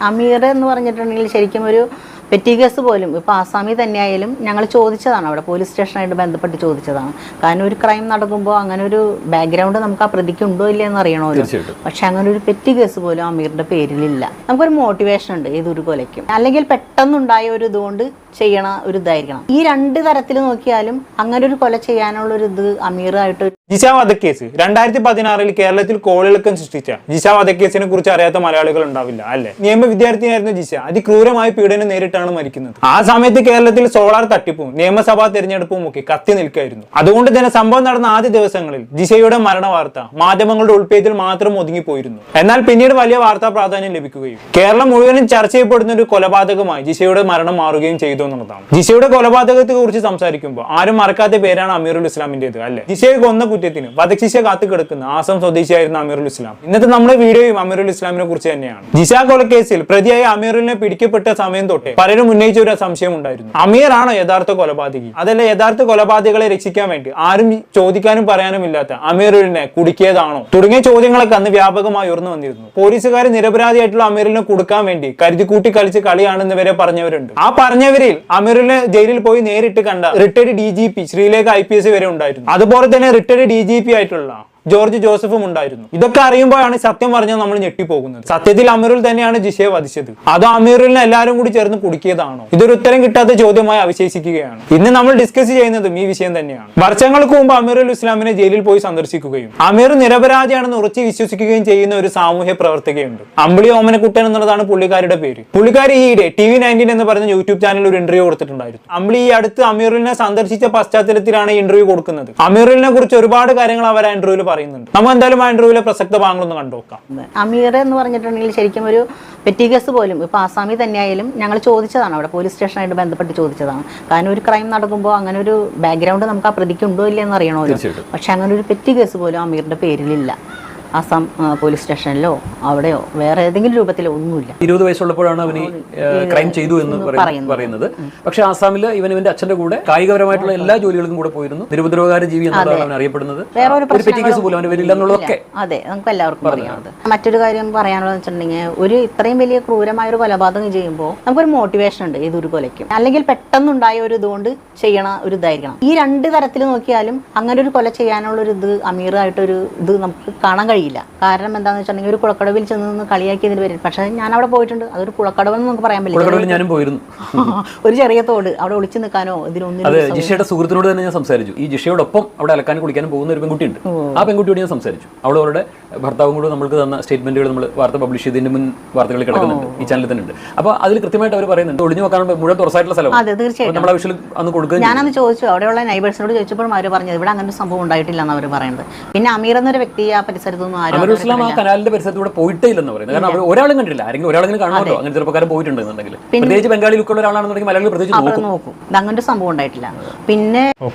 അമീർ എന്ന് പറഞ്ഞിട്ടുണ്ടെങ്കിൽ ശരിക്കും ഒരു പെറ്റി കേസ് പോലും ഇപ്പോൾ ആസാമി തന്നെയായാലും ഞങ്ങൾ ചോദിച്ചതാണ്, അവിടെ പോലീസ് സ്റ്റേഷനായിട്ട് ബന്ധപ്പെട്ട് ചോദിച്ചതാണ്. കാരണം ഒരു ക്രൈം നടക്കുമ്പോൾ അങ്ങനെ ഒരു ബാക്ക്ഗ്രൗണ്ട് നമുക്ക് ആ പ്രതിക്ക് ഉണ്ടോ ഇല്ല എന്ന് അറിയണമല്ലോ. പക്ഷെ അങ്ങനെ ഒരു പെറ്റി കേസ് പോലും അമീറിന്റെ പേരിലില്ല. നമുക്കൊരു മോട്ടിവേഷൻ ഉണ്ട് ഏതൊരു കൊലയ്ക്കും, അല്ലെങ്കിൽ പെട്ടെന്നുണ്ടായ ഒരു ഇതുകൊണ്ട് ചെയ്യണ ഒരു ഇതായിരിക്കണം. ഈ രണ്ട് തരത്തിൽ നോക്കിയാലും അങ്ങനെ ഒരു കൊല ചെയ്യാനുള്ള ഒരു ഇത് അമീറായിട്ട്. ജിഷ വധക്കേസ് 2016 കേരളത്തിൽ കോളിളക്കം സൃഷ്ടിച്ച ജിഷ വധക്കേസിനെ കുറിച്ച് അറിയാത്ത മലയാളികൾ ഉണ്ടാവില്ല അല്ലെ. നിയമ വിദ്യാർത്ഥിയായിരുന്ന ജിഷ അതിക്രൂരമായ പീഡനം നേരിട്ടാണ് മരിക്കുന്നത്. ആ സമയത്ത് കേരളത്തിൽ സോളാർ തട്ടിപ്പും നിയമസഭാ തെരഞ്ഞെടുപ്പും ഒക്കെ കത്തി നിൽക്കായിരുന്നു. അതുകൊണ്ട് തന്നെ സംഭവം നടന്ന ആദ്യ ദിവസങ്ങളിൽ ജിഷയുടെ മരണ വാർത്ത മാധ്യമങ്ങളുടെ ഉൾപേജിൽ മാത്രം ഒതുങ്ങിപ്പോയിരുന്നു. എന്നാൽ പിന്നീട് വലിയ വാർത്താ പ്രാധാന്യം ലഭിക്കുകയും കേരളം മുഴുവനും ചർച്ച ചെയ്യപ്പെടുന്ന ഒരു കൊലപാതകമായി ജിഷയുടെ മരണം മാറുകയും ചെയ്തു എന്നുള്ളതാണ്. ജിഷയുടെ കൊലപാതകത്തെ കുറിച്ച് സംസാരിക്കുമ്പോൾ ആരും മറക്കാത്ത പേരാണ് അമീറുൽ ഇസ്ലാമിന്റേത് അല്ലെ. ജിഷയെ കൊന്ന കുറ്റത്തിന് വധശിക്ഷ കാത്തുകിടക്കുന്ന ആസം സ്വദേശിയായിരുന്ന അമീറുൽ ഇസ്ലാം. ഇന്നത്തെ നമ്മുടെ വീഡിയോയും അമീറുൽ ഇസ്ലാമിനെ കുറിച്ച് തന്നെയാണ്. ജിഷ കൊലക്കേസിൽ പ്രതിയായ അമീറുലിനെ പിടിക്കപ്പെട്ട സമയം തൊട്ടേ പലരും ഉന്നയിച്ച ഒരു സംശയം ഉണ്ടായിരുന്നു. അമീർ ആണോ യഥാർത്ഥ കൊലപാതകി, അതല്ല യഥാർത്ഥ കൊലപാതകളെ രക്ഷിക്കാൻ വേണ്ടി ആരും ചോദിക്കാനും പറയാനും ഇല്ലാത്ത അമീറുലിനെ കുടുക്കിയതാണോ തുടങ്ങിയ ചോദ്യങ്ങളൊക്കെ അന്ന് വ്യാപകമായി ഉയർന്നു വന്നിരുന്നു. പോലീസുകാർ നിരപരാധിയായിട്ടുള്ള അമീറിനെ കൊടുക്കാൻ വേണ്ടി കരുതിക്കൂട്ടി കളിച്ച് കളിയാണെന്ന് വരെ പറഞ്ഞവരുണ്ട്. ആ പറഞ്ഞവരിൽ അമീറിനെ ജയിലിൽ പോയി നേരിട്ട് കണ്ട റിട്ടയർഡ് DGP ശ്രീലേഖ IPS വരെ ഉണ്ടായിരുന്നു. അതുപോലെ തന്നെ റിട്ടയർഡ് DGP ആയിട്ടുള്ള ജോർജ് ജോസഫും ഉണ്ടായിരുന്നു. ഇതൊക്കെ അറിയുമ്പോഴാണ് സത്യം പറഞ്ഞാൽ നമ്മൾ ഞെട്ടിപ്പോകുന്നത്. സത്യത്തിൽ അമീറുൽ തന്നെയാണ് ജിഷയെ വധിച്ചത്, അതോ അമീറുലിനെ എല്ലാവരും കൂടി ചേർന്ന് കുടുക്കിയതാണോ? ഇതൊരു ഉത്തരം കിട്ടാത്ത ചോദ്യമായി അവശേഷിക്കുകയാണ്. ഇന്ന് നമ്മൾ ഡിസ്കസ് ചെയ്യുന്നതും ഈ വിഷയം തന്നെയാണ്. വർഷങ്ങൾക്ക് മുമ്പ് അമീറുൽ ഇസ്ലാമിനെ ജയിലിൽ പോയി സന്ദർശിക്കുകയും അമീർ നിരപരാധിയാണെന്ന് ഉറച്ചു വിശ്വസിക്കുകയും ചെയ്യുന്ന ഒരു സാമൂഹ്യ പ്രവർത്തകയുണ്ട്. അമ്പിളി ഓമനക്കുട്ടൻ എന്നുള്ളതാണ് പുള്ളിക്കാരുടെ പേര്. പുള്ളിക്കാരി ഈയിടെ TV19 എന്ന് പറയുന്ന യൂട്യൂബ് ചാനലിൽ ഒരു ഇന്റർവ്യൂ കൊടുത്തിട്ടുണ്ടായിരുന്നു. അമ്പിളി ഈ അടുത്ത് അമീറുലിനെ സന്ദർശിച്ച പശ്ചാത്തലത്തിലാണ് ഈ ഇന്റർവ്യൂ കൊടുക്കുന്നത്. അമീറുലിനെ കുറിച്ച് ഒരുപാട് കാര്യങ്ങൾ അവർ ആ ഇന്റർവ്യൂവിൽ പറയുന്നുണ്ട്. നമ്മൾ എന്തായാലും ആ ഇന്റർവ്യൂവിലെ പ്രസക്ത ഭാഗങ്ങളൊന്ന് കണ്ടുനോക്കാം. അമീർ എന്ന് പറഞ്ഞിട്ടുണ്ടെങ്കിൽ ശരിക്കും ഒരു പെറ്റി കേസ് പോലും ഇപ്പോൾ ആസാമി തന്നെയായാലും ഞങ്ങൾ ചോദിച്ചതാണ്, അവിടെ പോലീസ് സ്റ്റേഷനായിട്ട് ബന്ധപ്പെട്ട് ചോദിച്ചതാണ്. കാരണം ഒരു ക്രൈം നടക്കുമ്പോൾ അങ്ങനെ ഒരു ബാക്ക്ഗ്രൗണ്ട് നമുക്ക് ആ പ്രതിക്ക് ഉണ്ടോ ഇല്ല എന്ന് അറിയണമല്ലോ. പക്ഷെ അങ്ങനെ ഒരു പെറ്റി കേസ് പോലും അമീറിന്റെ പേരിലില്ല. ആസാം പോലീസ് സ്റ്റേഷനിലോ അവിടെയോ വേറെ ഏതെങ്കിലും രൂപത്തിലോ ഒന്നുമില്ല. 20 വയസ്സുള്ളപ്പോഴാണ് അവന് ക്രൈം ചെയ്തു എന്ന് പറയുന്നത്. പക്ഷെ ആസാമിൽ ഇവന്റെ അച്ഛന്റെ കൂടെ കായികപരമായിട്ടുള്ള എല്ലാ ജോലികൾക്കും കൂടെ പോയിരുന്നു. നിരുപദ്രവകാര ജീവി എന്നാണ് അവൻ അറിയപ്പെടുന്നത്. അതെ, നമുക്ക് എല്ലാവർക്കും അറിയാം. മറ്റൊരു കാര്യം പറയാനുള്ളത് വെച്ചിട്ടുണ്ടെങ്കിൽ ഒരു ഇത്രയും വലിയ ക്രൂരമായ ഒരു കൊലപാതകം ചെയ്യുമ്പോൾ നമുക്കൊരു മോട്ടിവേഷൻ ഉണ്ട് ഏതൊരു കൊലയ്ക്കും, അല്ലെങ്കിൽ പെട്ടെന്നുണ്ടായ ഒരു ഇതുകൊണ്ട് ചെയ്യണ ഒരു ഇതായിരിക്കണം. ഈ രണ്ട് തരത്തിൽ നോക്കിയാലും അങ്ങനെ ഒരു കൊല ചെയ്യാനുള്ള ഒരു ഇത് അമീറായിട്ടൊരു ഇത് നമുക്ക് കാണാൻ കഴിയില്ല. കാരണം എന്താണെന്ന് വെച്ചിട്ടുണ്ടെങ്കിൽ ഒരു കുളക്കടവിൽ ചെന്ന് കളിയാക്കിയതിന് പേരിൽ. പക്ഷെ ഞാൻ അവിടെ പോയിട്ടുണ്ട്, അതൊരു കുളക്കടവെന്ന് നമുക്ക് പറയാൻ പറ്റില്ല. ഞാനും പോയിരുന്നു. ഒരു ചെറിയ തോട് അവിടെ ഒളിച്ചു നിൽക്കാനോ ഇതിനൊന്നും. ജിഷയുടെ സുഹൃത്തിനോട് തന്നെ ഞാൻ സംസാരിച്ചു. ഈ ജിഷയോടൊപ്പം അവിടെ അലക്കാനും കുളിക്കാനും പോകുന്ന ഒരു പെൺകുട്ടിയുണ്ട്. ആ പെൺകുട്ടിയോട് ഞാൻ സംസാരിച്ചു. അവളുടെ ഭർത്താവും കൂടെ നമുക്ക് തന്ന സ്റ്റേറ്റ്മെന്റുകൾ നമ്മൾ വാർത്ത പബ്ലിഷ് ചെയ്തതിന്റെ മുൻ വാർത്തകളിൽ കിടക്കുന്നുണ്ട്, ഈ ചാനലിൽ തന്നെ ഉണ്ട്. അപ്പൊ അതിൽ കൃത്യമായിട്ട് അവർ പറയുന്നുണ്ട് ഒളിഞ്ഞു നോക്കാൻ മുഴുവൻ തുറസായിട്ടുള്ള സ്ഥലം. അതെ, തീർച്ചയായിട്ടും നമ്മൾ ആവശ്യം അന്ന് കൊടുക്കുക. ഞാനന്ന് ചോദിച്ചു, അവിടെയുള്ള നൈബേഴ്സിനോട് ചോദിച്ചപ്പോഴും അവർ പറഞ്ഞത് ഇവിടെ അങ്ങനെ ഒരു സംഭവം ഉണ്ടായിട്ടില്ല എന്ന് അവർ പറയുന്നത്. പിന്നെ അമീർ എന്നൊരു വ്യക്തി ആ പരിസരത്തൊന്നും അമീറുൽ ഇസ്ലാം ആ കനാലിന്റെ പരിസരത്തൂടെ പോയിട്ടേ ഇല്ലെന്ന് പറയുന്നത്. കാരണം അവർ ഒരാളും കണ്ടില്ല. ആരെങ്കിലും ഒരാളെങ്കിലും കാണുമല്ലോ അങ്ങനെ ചെറുപ്പക്കാരൻ പോയിട്ടുണ്ടെന്നുണ്ടെങ്കിൽ. പ്രത്യേകിച്ച് ബംഗാളി ലുക്കുള്ള ഒരാളാണെന്നുണ്ടെങ്കിൽ മലയാളികൾ പ്രത്യേകിച്ച് നോക്കും. അങ്ങനെ സംഭവം ഉണ്ടായിട്ടില്ല. പിന്നെ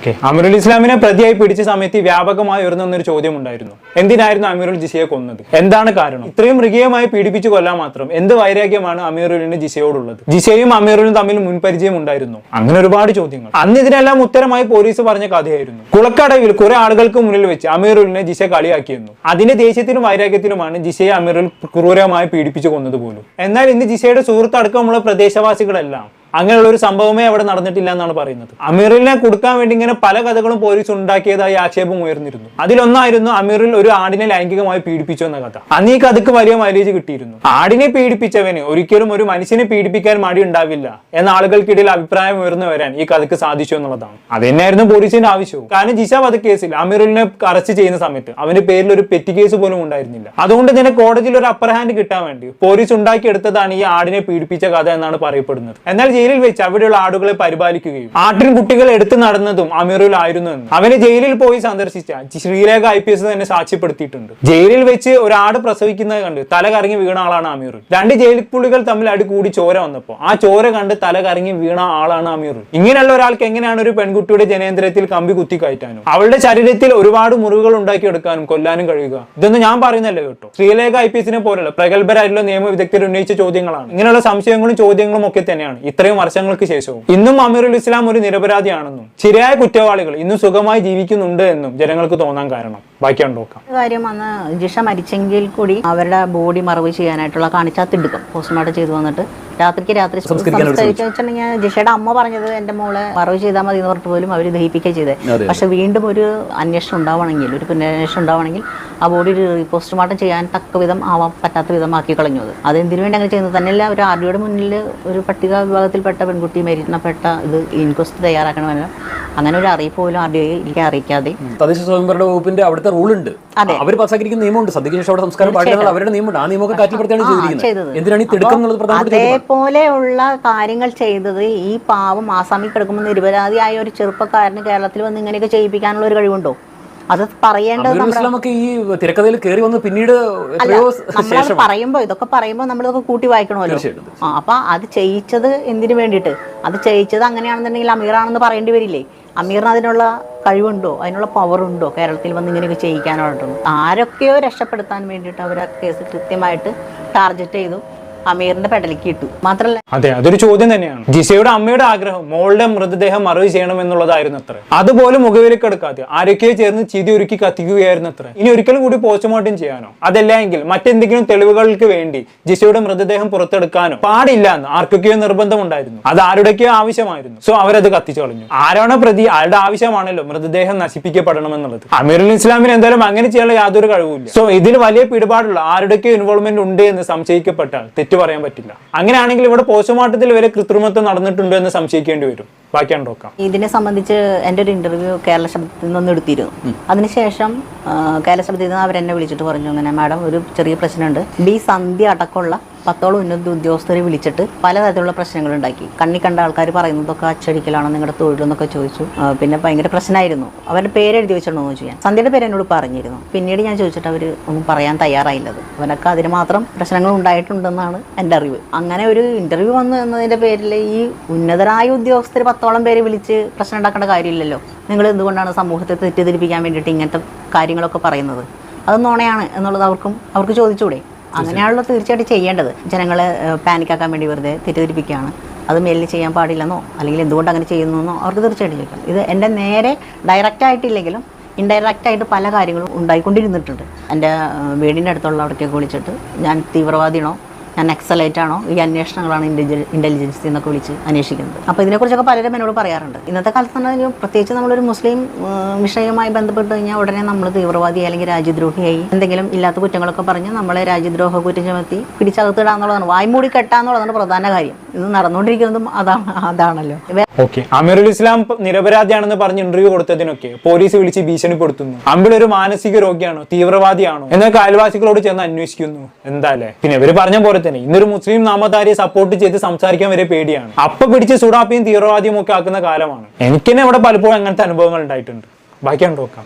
അമീറുൽ ഇസ്ലാമിനെ പ്രതിയായി പിടിച്ച സമയത്ത് വ്യാപകമായി ഉയർന്നൊരു ചോദ്യം ഉണ്ടായിരുന്നു. എന്തിനായിരുന്നു അമീറുൽ ജിഷയെ കൊന്നത്? എന്താണ് കാരണം? ഇത്രയും മൃഗീയമായി പീഡിപ്പിച്ചു കൊല്ലാൻ മാത്രം എന്ത് വൈരാഗ്യമാണ് അമീറുലിന് ജിഷയോടുള്ളത്? ജിഷയും അമീറുലും തമ്മിൽ മുൻപരിചയം ഉണ്ടായിരുന്നു? അങ്ങനെ ഒരുപാട് ചോദ്യങ്ങൾ. അന്ന് ഇതിനെല്ലാം ഉത്തരമായി പോലീസ് പറഞ്ഞ കഥയായിരുന്നു. കുളക്കടവിൽ കുറെ ആളുകൾക്ക് മുന്നിൽ വെച്ച് അമീറുലിനെ ജിഷ കളിയാക്കിയിരുന്നു. അതിന്റെ ദേഷ്യത്തിനും വൈരാഗ്യത്തിനുമാണ് ജിഷയെ അമീറുൽ ക്രൂരമായി പീഡിപ്പിച്ചു കൊന്നത് പോലും. എന്നാൽ ഇന്ന് ജിഷയുടെ സുഹൃത്ത് അടക്കമുള്ള പ്രദേശവാസികളെല്ലാം അങ്ങനെയുള്ള ഒരു സംഭവമേ അവിടെ നടന്നിട്ടില്ല എന്നാണ് പറയുന്നത്. അമീറിനെ കൊടുക്കാൻ വേണ്ടി ഇങ്ങനെ പല കഥകളും പോലീസ് ഉണ്ടാക്കിയതായി ആക്ഷേപം ഉയർന്നിരുന്നു. അതിലൊന്നായിരുന്നു അമീറിൽ ഒരു ആടിനെ ലൈംഗികമായി പീഡിപ്പിച്ചു എന്ന കഥ. അന്ന് ഈ കഥക്ക് വലിയ മൈലേജ് കിട്ടിയിരുന്നു. ആടിനെ പീഡിപ്പിച്ചവന് ഒരിക്കലും ഒരു മനുഷ്യനെ പീഡിപ്പിക്കാൻ മടി ഉണ്ടാവില്ല എന്ന ആളുകൾക്കിടയിൽ അഭിപ്രായം ഉയർന്നു വരാൻ ഈ കഥക്ക് സാധിച്ചു എന്നുള്ളതാണ്. അത് തന്നെയായിരുന്നു പോലീസിന്റെ ആവശ്യവും. കാരണം ജിഷ വധക്കേസിൽ അമീറിനെ അറസ്റ്റ് ചെയ്യുന്ന സമയത്ത് അവന്റെ പേരിൽ ഒരു പെറ്റി കേസ് പോലും ഉണ്ടായിരുന്നില്ല. അതുകൊണ്ട് തന്നെ കോടതിയിൽ ഒരു അപ്പർ ഹാൻഡ് കിട്ടാൻ വേണ്ടി പോലീസ് ഉണ്ടാക്കിയെടുത്തതാണ് ഈ ആടിനെ പീഡിപ്പിച്ച കഥ എന്നാണ് പറയപ്പെടുന്നത്. എന്നാൽ ജയിലിൽ വെച്ച് അവിടെയുള്ള ആടുകളെ പരിപാലിക്കുകയും ആട്ടിൻ കുട്ടികൾ എടുത്തു നടന്നതും അമീറുൽ ആയിരുന്നു എന്ന് അവനെ ജയിലിൽ പോയി സന്ദർശിച്ച ശ്രീലേഖ IPS തന്നെ സാക്ഷ്യപ്പെടുത്തിയിട്ടുണ്ട്. ജയിലിൽ വെച്ച് ഒരു ആട് പ്രസവിക്കുന്നത് കണ്ട് തല കറങ്ങി വീണ ആളാണ് അമീറുൽ. രണ്ട് ജയിൽ പുള്ളികൾ തമ്മിൽ അടി കൂടി ചോര വന്നപ്പോൾ ആ ചോര കണ്ട് തല കറങ്ങി വീണ ആളാണ് അമീറുൽ. ഇങ്ങനെയുള്ള ഒരാൾക്ക് എങ്ങനെയാണ് ഒരു പെൺകുട്ടിയുടെ ജനേന്ദ്രത്തിൽ കമ്പി കുത്തി കയറ്റാനും അവളുടെ ശരീരത്തിൽ ഒരുപാട് മുറിവുകൾ ഉണ്ടാക്കിയെടുക്കാനും കൊല്ലാനും കഴിയുക? ഇതൊന്നും ഞാൻ പറയുന്നല്ലേ കേട്ടോ. ശ്രീലേഖ IPSനെ പോലുള്ള പ്രഗത്ഭരായിട്ടുള്ള നിയമ വിദഗ്ധർ ഉന്നയിച്ച ചോദ്യങ്ങളാണ്. ഇങ്ങനെയുള്ള സംശയങ്ങളും ചോദ്യങ്ങളും ഒക്കെ തന്നെയാണ് ഇത്രയും വർഷങ്ങൾക്ക് ശേഷവും ഇന്നും അമീറുൽ ഇസ്ലാം ഒരു നിരപരാധിയാണെന്നും ശരിയായ കുറ്റവാളികൾ ഇന്നും സുഖമായി ജീവിക്കുന്നുണ്ട് എന്നും ജനങ്ങൾക്ക് തോന്നാൻ കാരണം. ബാക്കിയാണ് നോക്കാം. കാര്യം അന്ന് ജിഷ മരിച്ചെങ്കിൽ കൂടി അവരുടെ ബോഡി മറവ് ചെയ്യാനായിട്ടുള്ള കാണിച്ചാത്തിടുക്കും പോസ്റ്റ്മോർട്ടം ചെയ്തു വന്നിട്ട് രാത്രി സംസ്കരിച്ചിട്ടുണ്ടെങ്കിൽ ജിഷയുടെ അമ്മ പറഞ്ഞത് എന്റെ മോളെ മറവ് ചെയ്താൽ മതി എന്ന് പറഞ്ഞിട്ട് പോലും അവർ ദഹിപ്പിക്കുക ചെയ്തത്. പക്ഷെ വീണ്ടും ഒരു അന്വേഷണം ഉണ്ടാവണമെങ്കിൽ, ഒരു പുനരന്വേഷണം ഉണ്ടാവണമെങ്കിൽ ആ ബോഡി പോസ്റ്റ്മോർട്ടം ചെയ്യാൻ തക്ക വിധം ആവാൻ പറ്റാത്ത വിധം ആക്കി കളഞ്ഞു. അത് എന്തിനു വേണ്ടി അങ്ങനെ ചെയ്യുന്നത് തന്നെയല്ല, ഒരു ആർഡിയുടെ മുന്നിൽ ഒരു പട്ടിക വിഭാഗത്തിൽപ്പെട്ട പെൺകുട്ടി മരണപ്പെട്ട ഇത് ഇൻക്വസ്റ്റ് തയ്യാറാക്കണമെന്ന് അങ്ങനെ ഒരു അറിയിപ്പ് പോലും ആർഡിയെ അറിയിക്കാതെ തദ്ദേശ സ്വയംഭരണ വകുപ്പിന്റെ അവിടുത്തെ റൂളുണ്ട്, അവർ പാസ്സാക്കിയിരിക്കുന്ന നിയമമുണ്ട്, സദ്യക്ക് ശേഷം അവിടെ സംസ്കാരം പാടില്ല അവരുടെ നിയമമുണ്ട്. ആ നിയമമൊക്കെ കാറ്റിൽപ്പെടുത്തിയാണ് ചെയ്തിരിക്കുന്നത്. എന്തിനാണ് ഈ തിടുക്കം? അതേപോലെയുള്ള കാര്യങ്ങൾ ചെയ്തത് ഈ പാവം ആസാമിൽ കിടക്കുമ്പോൾ നിരപരാധിയായ ഒരു ചെറുപ്പക്കാരന് കേരളത്തിൽ വന്ന് ഇങ്ങനെയൊക്കെ ചെയ്യിപ്പിക്കാനുള്ള ഒരു കഴിവുണ്ടോ? അത് പറയേണ്ടത് ഈ തിരക്കഥയിൽ കയറി വന്ന് പിന്നീട് ഇതൊക്കെ പറയുമ്പോൾ നമ്മളിതൊക്കെ കൂട്ടി വായിക്കണമല്ലോ. അപ്പൊ അത് ചെയ്യിച്ചത് എന്തിനു വേണ്ടിയിട്ട്? അത് ചെയ്യിച്ചത് അങ്ങനെയാണെന്നുണ്ടെങ്കിൽ അമീറാണെന്ന് പറയേണ്ടി വരില്ലേ? അമീറിന് അതിനുള്ള കഴിവുണ്ടോ, അതിനുള്ള പവറുണ്ടോ കേരളത്തിൽ വന്ന് ഇങ്ങനെയൊക്കെ ചെയ്യിക്കാനായിട്ടുണ്ട്? ആരൊക്കെയോ രക്ഷപ്പെടുത്താൻ വേണ്ടിയിട്ട് അവർ ആ കേസ് കൃത്യമായിട്ട് ടാർഗറ്റ് ചെയ്തു, അമീറിന്റെ പെടലിക്ക് ഇട്ടു. മാത്രമല്ല, അതെ, അതൊരു ചോദ്യം തന്നെയാണ്. ജിഷയുടെ അമ്മയുടെ ആഗ്രഹം മോളുടെ മൃതദേഹം മറവ് ചെയ്യണം എന്നുള്ളതായിരുന്നു അത്ര. അതുപോലെ മുഖവിലക്കെടുക്കാതെ ആരൊക്കെയോ ചേർന്ന് ചിതി ഒരുക്കി കത്തിക്കുകയായിരുന്നു അത്ര. ഇനി ഒരിക്കലും കൂടി പോസ്റ്റ്മോർട്ടം ചെയ്യാനോ അതല്ല എങ്കിൽ മറ്റെന്തെങ്കിലും തെളിവുകൾക്ക് വേണ്ടി ജിഷയുടെ മൃതദേഹം പുറത്തെടുക്കാനോ പാടില്ല എന്ന് ആർക്കൊക്കെയോ നിർബന്ധമുണ്ടായിരുന്നു. അത് ആരുടെയൊക്കെയോ ആവശ്യമായിരുന്നു. സോ അവരത് കത്തിച്ചു കളഞ്ഞു. ആരാണോ പ്രതി അയാളുടെ ആവശ്യമാണല്ലോ മൃതദേഹം നശിപ്പിക്കപ്പെടണമെന്നുള്ളത്. അമീറുൽ ഇസ്ലാമിന് എന്തായാലും അങ്ങനെ ചെയ്യാനുള്ള യാതൊരു കഴിവുമില്ല. സോ ഇതിൽ വലിയ പിടിപാടുള്ള ആരുടെയൊക്കെയോ ഇൻവോൾവ്മെന്റ് ഉണ്ട് എന്ന് സംശയിക്കപ്പെട്ടാൽ തെറ്റ് പറയാൻ പറ്റില്ല. അങ്ങനെയാണെങ്കിൽ ഇവിടെ പോസ്റ്റ്മോർട്ടത്തിൽ വരെ കൃത്രിമത്വം നടന്നിട്ടുണ്ട് എന്ന് സംശയിക്കേണ്ടി വരും. ബാക്കിയാണ് നോക്കാം. ഇതിനെ സംബന്ധിച്ച് എൻ്റെ ഒരു ഇന്റർവ്യൂ കേരള ശബ്ദത്തിൽ നിന്ന് എടുത്തിരുന്നു. അതിനുശേഷം കേരള ശബ്ദത്തിൽ നിന്ന് അവരെന്നെ വിളിച്ചിട്ട് പറഞ്ഞു, അങ്ങനെ മാഡം ഒരു ചെറിയ പ്രശ്നമുണ്ട്. ബി സന്ധ്യ അടക്കമുള്ള 10ഓളം ഉന്നത ഉദ്യോഗസ്ഥരെ വിളിച്ചിട്ട് പലതരത്തിലുള്ള പ്രശ്നങ്ങൾ ഉണ്ടാക്കി. കണ്ണി കണ്ട ആൾക്കാർ പറയുന്നതൊക്കെ അച്ചടിക്കലാണ് നിങ്ങളുടെ തൊഴിലെന്നൊക്കെ ചോദിച്ചു. പിന്നെ ഭയങ്കര പ്രശ്നമായിരുന്നു. അവരുടെ പേരെഴുതി വെച്ചിട്ടുണ്ടോ എന്ന് ചോദിച്ചു. സന്ധ്യയുടെ പേര് എന്നോട് പറഞ്ഞിരുന്നു. പിന്നീട് ഞാൻ ചോദിച്ചിട്ട് അവർ ഒന്നും പറയാൻ തയ്യാറായില്ലത്. അവരൊക്കെ അതിന് മാത്രം പ്രശ്നങ്ങൾ ഉണ്ടായിട്ടുണ്ടെന്നാണ് എൻ്റെ അറിവ്. അങ്ങനെ ഒരു ഇന്റർവ്യൂ വന്നു എന്നതിൻ്റെ പേരിൽ ഈ ഉന്നതരായ ഉദ്യോഗസ്ഥർ 10ഓളം പേരെ വിളിച്ച് പ്രശ്നം ഉണ്ടാക്കേണ്ട കാര്യമില്ലല്ലോ. നിങ്ങൾ എന്തുകൊണ്ടാണ് സമൂഹത്തെ തെറ്റിദ്ധരിപ്പിക്കാൻ വേണ്ടിയിട്ട് ഇങ്ങനത്തെ കാര്യങ്ങളൊക്കെ പറയുന്നത്? അത് നുണയാണ് എന്നുള്ളത് അവർക്ക് ചോദിച്ചുകൂടെ? അങ്ങനെയാണല്ലോ തീർച്ചയായിട്ടും ചെയ്യേണ്ടത്. ജനങ്ങളെ പാനിക്കാക്കാൻ വേണ്ടി വെറുതെ തെറ്റിദ്ധരിപ്പിക്കുകയാണ്, അത് മേലിൽ ചെയ്യാൻ പാടില്ലെന്നോ അല്ലെങ്കിൽ എന്തുകൊണ്ട് അങ്ങനെ ചെയ്യുന്നതെന്നോ അവർക്ക് തീർച്ചയായിട്ടും ചോദിക്കണം. ഇത് എൻ്റെ നേരെ ഡയറക്റ്റ് ആയിട്ടില്ലെങ്കിലും ഇൻഡയറക്റ്റ് ആയിട്ട് പല കാര്യങ്ങളും ഉണ്ടായിക്കൊണ്ടിരുന്നിട്ടുണ്ട്. എൻ്റെ വീടിൻ്റെ അടുത്തുള്ളവർക്കൊക്കെ വിളിച്ചിട്ട് ഞാൻ തീവ്രവാദിയാണോ, ഞാൻ നക്സലൈറ്റ് ആണോ, ഈ അന്വേഷണങ്ങളാണ് ഇന്റലിജൻസ് എന്നൊക്കെ വിളിച്ച് അന്വേഷിക്കുന്നത്. അപ്പോൾ ഇതിനെക്കുറിച്ചൊക്കെ പലരും എന്നോട് പറയാറുണ്ട്. ഇന്നത്തെ കാലത്ത് തന്നെ പ്രത്യേകിച്ച് നമ്മളൊരു മുസ്ലിം വിഷയവുമായി ബന്ധപ്പെട്ട് കഴിഞ്ഞാൽ ഉടനെ നമ്മൾ തീവ്രവാദി അല്ലെങ്കിൽ രാജ്യദ്രോഹിയായി എന്തെങ്കിലും ഇല്ലാത്ത കുറ്റങ്ങളൊക്കെ പറഞ്ഞ് നമ്മളെ രാജ്യദ്രോഹ കുറ്റം ചുമത്തി പിടിച്ചകത്തിടാന്നുള്ളതാണ്, വായ്മൂടി കെട്ടാന്നുള്ളതാണ് പ്രധാന കാര്യം. ഇത് നടന്നുകൊണ്ടിരിക്കുന്നതും അതാണല്ലോ. ഓക്കെ, അമീറുൽ ഇസ്ലാം നിരപരാധിയാണെന്ന് പറഞ്ഞ് ഇന്റർവ്യൂ കൊടുത്തതിനൊക്കെ പോലീസ് വിളിച്ച് ഭീഷണിപ്പെടുത്തുന്നു. അമ്പിളൊരു മാനസിക രോഗിയാണോ, തീവ്രവാദിയാണോ എന്നൊക്കെ അയൽവാസികളോട് ചെന്ന് അന്വേഷിക്കുന്നു. എന്താല്ലേ, പിന്നെ ഇവര് പറഞ്ഞ പോലെ തന്നെ ഇന്നൊരു മുസ്ലിം നാമധാരിയെ സപ്പോർട്ട് ചെയ്ത് സംസാരിക്കാൻ വരെ പേടിയാണ്. അപ്പൊ പിടിച്ച് സുഡാപ്പിയും തീവ്രവാദിയും ഒക്കെ ആക്കുന്ന കാലമാണ്. എനിക്ക് തന്നെ ഇവിടെ പലപ്പോഴും അങ്ങനത്തെ അനുഭവങ്ങൾ ഉണ്ടായിട്ടുണ്ട്. ബാക്കിയാണ് നോക്കാം.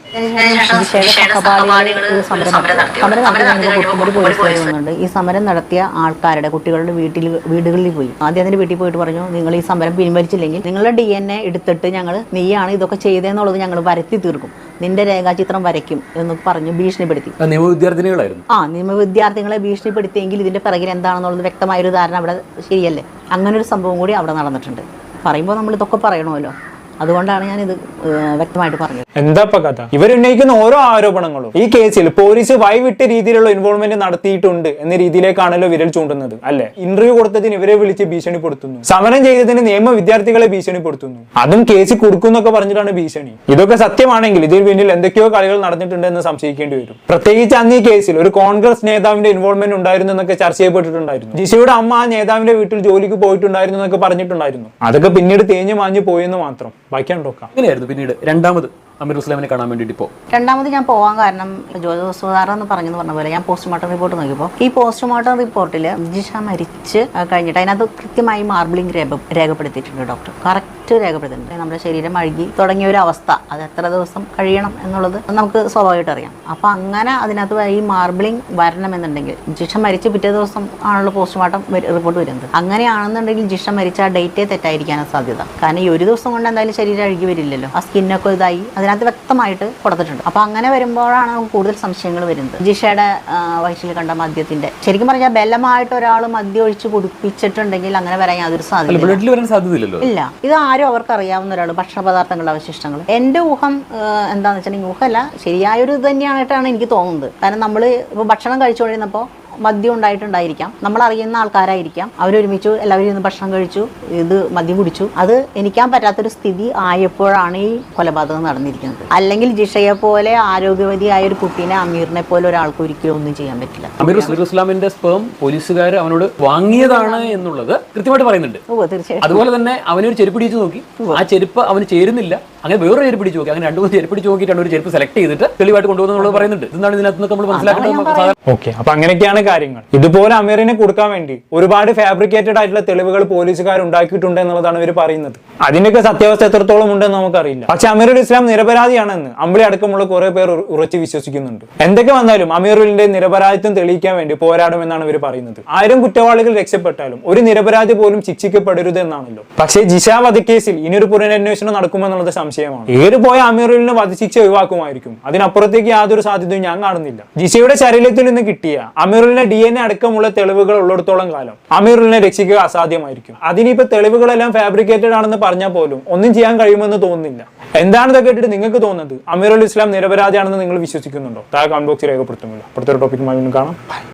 ഈ സമരം നടത്തിയ ആൾക്കാരുടെ കുട്ടികളുടെ വീടുകളിൽ പോയി. ആദ്യം അതിന്റെ വീട്ടിൽ പോയിട്ട് പറഞ്ഞു, നിങ്ങൾ ഈ സമരം പിൻവലിച്ചില്ലെങ്കിൽ നിങ്ങളുടെ DNA എടുത്തിട്ട് നീയാണ് ഇതൊക്കെ ചെയ്തതെന്നുള്ളത് ഞങ്ങൾ വരുത്തി തീർക്കും, നിന്റെ രേഖാചിത്രം വരയ്ക്കും എന്ന് പറഞ്ഞ് ഭീഷണിപ്പെടുത്തി. നിയമവിദ്യാർത്ഥികളെ ഭീഷണിപ്പെടുത്തിയെങ്കിൽ ഇതിന്റെ പിറകിൽ എന്താണെന്നുള്ളത് വ്യക്തമായൊരു ധാരണ അവിടെ ശരിയല്ലേ? അങ്ങനെ ഒരു സംഭവം കൂടി അവിടെ നടന്നിട്ടുണ്ട്. പറയുമ്പോൾ നമ്മൾ ഇതൊക്കെ പറയണമല്ലോ, അതുകൊണ്ടാണ് ഞാനിത് വ്യക്തമായിട്ട് പറഞ്ഞത്. എന്താ കഥ? ഇവരുന്നയിക്കുന്ന ഓരോ ആരോപണങ്ങളും ഈ കേസിൽ പോലീസ് വൈവിട്ട രീതിയിലുള്ള ഇൻവോൾവ്മെന്റ് നടത്തിയിട്ടുണ്ട് എന്ന രീതിയിലേക്കാണല്ലോ വിരൽ ചൂണ്ടുന്നത്, അല്ലെ? ഇന്റർവ്യൂ കൊടുത്തതിന് ഇവരെ വിളിച്ച് ഭീഷണിപ്പെടുത്തുന്നു, സമരം ചെയ്തതിന് നിയമ വിദ്യാർത്ഥികളെ ഭീഷണിപ്പെടുത്തുന്നു, അതും കേസിൽ കൊടുക്കുന്നൊക്കെ പറഞ്ഞിട്ടാണ് ഭീഷണി. ഇതൊക്കെ സത്യമാണെങ്കിൽ ഇതിന് പിന്നിൽ എന്തൊക്കെയോ കളികൾ നടന്നിട്ടുണ്ട് എന്ന് സംശയിക്കേണ്ടി വരും. പ്രത്യേകിച്ച് അന്ന് ഈ കേസിൽ ഒരു കോൺഗ്രസ് നേതാവിന്റെ ഇൻവോൾവ്മെന്റ് ഉണ്ടായിരുന്നു എന്നൊക്കെ ചർച്ച ചെയ്യപ്പെട്ടിട്ടുണ്ടായിരുന്നു. ജിഷയുടെ അമ്മ ആ നേതാവിന്റെ വീട്ടിൽ ജോലിക്ക് പോയിട്ടുണ്ടായിരുന്നു എന്നൊക്കെ പറഞ്ഞിട്ടുണ്ടായിരുന്നു. അതൊക്കെ പിന്നീട് തേഞ്ഞു മാഞ്ഞു പോയെന്ന് മാത്രം. ബാക്കിയാണ് നോക്കാം. എങ്ങനെയായിരുന്നു പിന്നീട് രണ്ടാമത് അമീറുൽ ഇസ്ലാമിനെ കാണാൻ വേണ്ടിയിട്ട് രണ്ടാമത് ഞാൻ പോകാൻ കാരണം ജോസുധാര എന്ന് പറഞ്ഞ പോലെ ഞാൻ പോസ്റ്റ്മോർട്ടം റിപ്പോർട്ട് നോക്കിയപ്പോൾ ഈ പോസ്റ്റ്മോർട്ടം റിപ്പോർട്ടിൽ ജിഷ മരിച്ച് കഴിഞ്ഞിട്ട് അതിനകത്ത് കൃത്യമായി മാർബിളിംഗ് രേഖപ്പെടുത്തിയിട്ടുണ്ട്. ഡോക്ടർ കറക്റ്റ് രേഖപ്പെടുത്തിയിട്ടുണ്ട്. നമ്മുടെ ശരീരം അഴുകി തുടങ്ങിയ ഒരു അവസ്ഥ, അത് എത്ര ദിവസം കഴിയണം എന്നുള്ളത് നമുക്ക് സ്വാഭാവികമായിട്ട് അറിയാം. അപ്പം അങ്ങനെ അതിനകത്ത് ഈ മാർബിളിംഗ് വരണമെന്നുണ്ടെങ്കിൽ ജിഷ മരിച്ച് പിറ്റേ ദിവസം ആണല്ലോ പോസ്റ്റ്മോർട്ടം റിപ്പോർട്ട് വരുന്നത്. അങ്ങനെയാണെന്നുണ്ടെങ്കിൽ ജിഷ മരിച്ച ആ ഡേറ്റേ തെറ്റായിരിക്കാനാണ് സാധ്യത. കാരണം ഈ ഒരു ദിവസം കൊണ്ട് എന്തായാലും ശരീരം അഴുകി വരില്ലല്ലോ, ആ സ്കിന്നൊക്കെ ഇതായി അതിനകത്ത് വ്യക്തമായിട്ട് കൊടുത്തിട്ടുണ്ട്. അപ്പോൾ അങ്ങനെ വരുമ്പോഴാണ് നമുക്ക് കൂടുതൽ സംശയങ്ങൾ വരുന്നത്. ജിഷയുടെ വയസ്സിൽ കണ്ട മദ്യത്തിന്റെ ശരിക്കും പറഞ്ഞാൽ ബലമായിട്ട് ഒരാൾ മദ്യം ഒഴിച്ച് കുടിപ്പിച്ചിട്ടുണ്ടെങ്കിൽ അങ്ങനെ വരാൻ യാതൊരു സാധ്യതയില്ലല്ലോ. ഇല്ല. ഇത് ആരും അവർക്ക് അറിയാവുന്ന ഒരാൾ ഭക്ഷണ പദാർത്ഥങ്ങളുടെ അവശിഷ്ടങ്ങൾ. എൻ്റെ ഊഹം എന്താണെന്ന് വെച്ചിട്ടുണ്ടെങ്കിൽ ഊഹമല്ല, ശരിയായൊരു ഇത് തന്നെയായിട്ടാണ് എനിക്ക് തോന്നുന്നത്. കാരണം നമ്മൾ ഇപ്പോൾ ഭക്ഷണം കഴിച്ചുകൊണ്ടിരുന്നപ്പോൾ മദ്യം ഉണ്ടായിട്ടുണ്ടായിരിക്കാം, നമ്മൾ അറിയുന്ന ആൾക്കാരായിരിക്കാം, അവരൊരുമിച്ചു എല്ലാവരും ഇരുന്ന് ഭക്ഷണം കഴിച്ചു, ഇത് മദ്യം കുടിച്ചു, അത് എനിക്കാൻ പറ്റാത്തൊരു സ്ഥിതി ആയപ്പോഴാണ് ഈ കൊലപാതകം നടന്നിരിക്കുന്നത്. അല്ലെങ്കിൽ ജിഷയെ പോലെ ആരോഗ്യവതിയായ ഒരു കുട്ടീനെ അമീറിനെ പോലെ ഒരാൾക്ക് ഒരിക്കലും ഒന്നും ചെയ്യാൻ പറ്റില്ല. അമീർ ഇസ്ലാമിന്റെ സ്പേം പോലീസുകാർ അവനോട് വാങ്ങിയതാണ് എന്നുള്ളത് കൃത്യമായിട്ട് പറയുന്നുണ്ട്. തീർച്ചയായും. അതുപോലെ തന്നെ അവനൊരു ചെരുപ്പ് പിടിച്ച് നോക്കി, ആ ചെരുപ്പ് അവന് ചേരുന്നില്ല, അങ്ങനെ വേറൊരു ചെരുപ്പ് പിടിച്ച് നോക്കി, അങ്ങനെ 2-3 ചെരുപ്പ് പിടിച്ച് നോക്കിയിട്ടാണ് ഒരു ചെരുപ്പ് സെലക്ട് ചെയ്തിട്ട് തെളിവായിട്ട് കൊണ്ടുപോകുന്നത് പറയുന്നുണ്ട്. ഇതാണ് ഇതിനകത്ത് നമ്മൾ മനസ്സിലാക്കുന്നത്. ഓക്കെ, അപ്പൊ അങ്ങനെയൊക്കെയാണ് കാര്യങ്ങൾ. ഇതുപോലെ അമീറിനെ കൊടുക്കാൻ വേണ്ടി ഒരുപാട് ഫാബ്രിക്കേറ്റഡ് ആയിട്ടുള്ള തെളിവുകൾ പോലീസുകാർ ഉണ്ടാക്കിയിട്ടുണ്ട് എന്നുള്ളതാണ് ഇവർ പറയുന്നത്. അതിന്റെയൊക്കെ സത്യാവസ്ഥ എത്രത്തോളം ഉണ്ടെന്ന് നമുക്കറിയില്ല. പക്ഷെ അമീറുൽ ഇസ്ലാം നിരപരാധിയാണെന്ന് അമ്പിളി അടക്കമുള്ള കുറെ പേർ ഉറച്ചു വിശ്വസിക്കുന്നുണ്ട്. എന്തൊക്കെ വന്നാലും അമീറുലിന്റെ നിരപരാധിത്വം തെളിയിക്കാൻ വേണ്ടി പോരാടുമെന്നാണ് ഇവർ പറയുന്നത്. 1000 കുറ്റവാളികൾ രക്ഷപ്പെട്ടാലും ഒരു നിരപരാധി പോലും ശിക്ഷിക്കപ്പെടരുത് എന്നാണല്ലോ. പക്ഷേ ജിഷ വധക്കേസിൽ ഇനിയൊരു പുനരന്വേഷണം നടക്കുമെന്നുള്ളത് സംശയമാണ്. ഏറുപോയ അമീറുലിന് വധശിക്ഷ ഒഴിവാക്കുമായിരിക്കും. അതിനപ്പുറത്തേക്ക് യാതൊരു സാധ്യതയും ഞാൻ കാണുന്നില്ല. ജിഷയുടെ ശരീരത്തിൽ നിന്ന് കിട്ടിയ അമീറുലിന്റെ DNA അടക്കമുള്ള തെളിവുകൾ ഉള്ളിടത്തോളം കാലം അമീറുലിനെ രക്ഷിക്കുക അസാധ്യമായിരിക്കും. അതിനിപ്പോ തെളിവുകളെല്ലാം ഫാബ്രിക്കേറ്റഡ് ആണെന്ന് പറഞ്ഞാൽ പോലും ഒന്നും ചെയ്യാൻ കഴിയുമെന്ന് തോന്നുന്നില്ല. എന്താണെന്ന് കേട്ടിട്ട് നിങ്ങൾക്ക് തോന്നുന്നത് അമീറുൽ ഇസ്ലാം നിരപരാധിയാണെന്ന് നിങ്ങൾ വിശ്വസിക്കുന്നുണ്ടോ? താഴെ കമന്റ് ബോക്സിൽ രേഖപ്പെടുത്തുമല്ലോ. അടുത്തൊരു ടോപ്പിക്കുമായി കാണാം.